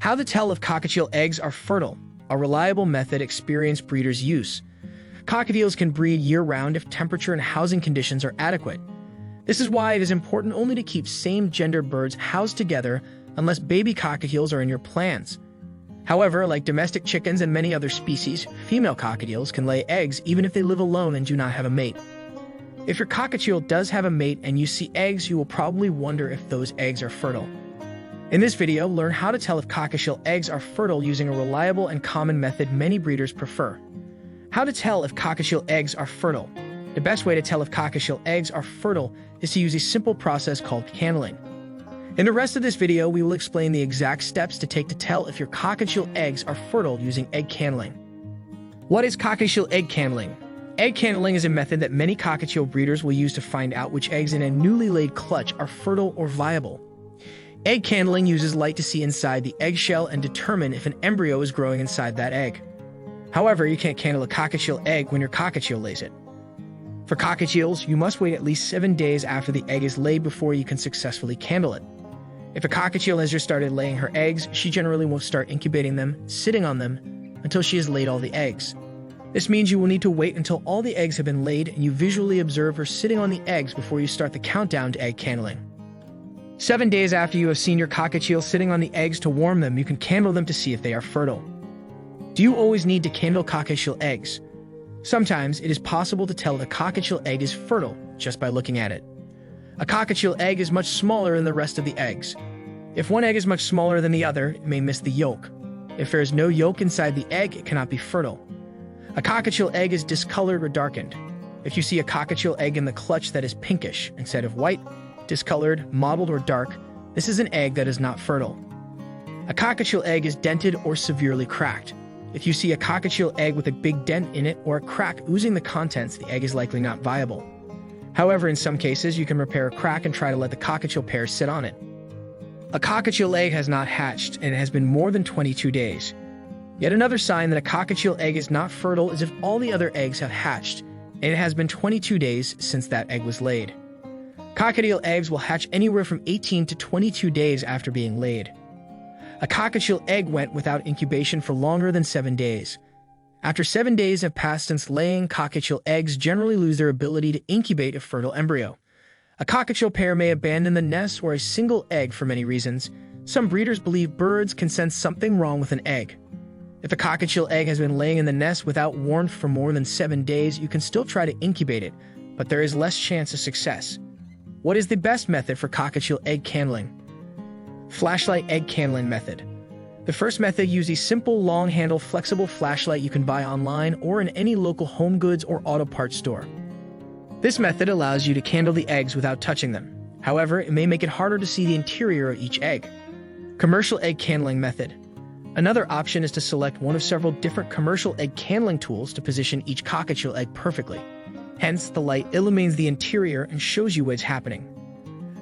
How to tell if cockatiel eggs are fertile, a reliable method experienced breeders use. Cockatiels can breed year-round if temperature and housing conditions are adequate. This is why it is important only to keep same-gender birds housed together unless baby cockatiels are in your plans. However, like domestic chickens and many other species, female cockatiels can lay eggs even if they live alone and do not have a mate. If your cockatiel does have a mate and you see eggs, you will probably wonder if those eggs are fertile. In this video, learn how to tell if cockatiel eggs are fertile using a reliable and common method many breeders prefer. How to tell if cockatiel eggs are fertile. The best way to tell if cockatiel eggs are fertile is to use a simple process called candling. In the rest of this video, we will explain the exact steps to take to tell if your cockatiel eggs are fertile using egg candling. What is cockatiel egg candling? Egg candling is a method that many cockatiel breeders will use to find out which eggs in a newly laid clutch are fertile or viable. Egg candling uses light to see inside the eggshell and determine if an embryo is growing inside that egg. However, you can't candle a cockatiel egg when your cockatiel lays it. For cockatiels, you must wait at least 7 days after the egg is laid before you can successfully candle it. If a cockatiel has just started laying her eggs, she generally won't start incubating them, sitting on them, until she has laid all the eggs. This means you will need to wait until all the eggs have been laid and you visually observe her sitting on the eggs before you start the countdown to egg candling. 7 days after you have seen your cockatiel sitting on the eggs to warm them, you can candle them to see if they are fertile. Do you always need to candle cockatiel eggs? Sometimes it is possible to tell if a cockatiel egg is fertile just by looking at it. A cockatiel egg is much smaller than the rest of the eggs. If one egg is much smaller than the other, it may miss the yolk. If there is no yolk inside the egg, it cannot be fertile. A cockatiel egg is discolored or darkened. If you see a cockatiel egg in the clutch that is pinkish instead of white, discolored, mottled, or dark, this is an egg that is not fertile. A cockatiel egg is dented or severely cracked. If you see a cockatiel egg with a big dent in it or a crack oozing the contents, the egg is likely not viable. However, in some cases, you can repair a crack and try to let the cockatiel pair sit on it. A cockatiel egg has not hatched and it has been more than 22 days. Yet another sign that a cockatiel egg is not fertile is if all the other eggs have hatched and it has been 22 days since that egg was laid. Cockatiel eggs will hatch anywhere from 18 to 22 days after being laid. A cockatiel egg went without incubation for longer than 7 days. After 7 days have passed since laying, cockatiel eggs generally lose their ability to incubate a fertile embryo. A cockatiel pair may abandon the nest or a single egg for many reasons. Some breeders believe birds can sense something wrong with an egg. If a cockatiel egg has been laying in the nest without warmth for more than 7 days, you can still try to incubate it, but there is less chance of success. What is the best method for cockatiel egg candling? Flashlight egg candling method. The first method uses a simple, long-handle, flexible flashlight you can buy online or in any local home goods or auto parts store. This method allows you to candle the eggs without touching them. However, it may make it harder to see the interior of each egg. Commercial egg candling method. Another option is to select one of several different commercial egg candling tools to position each cockatiel egg perfectly. Hence, the light illumines the interior and shows you what's happening.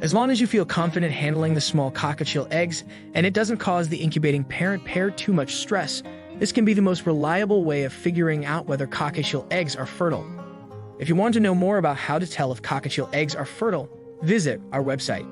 As long as you feel confident handling the small cockatiel eggs and it doesn't cause the incubating parent pair too much stress, this can be the most reliable way of figuring out whether cockatiel eggs are fertile. If you want to know more about how to tell if cockatiel eggs are fertile, visit our website.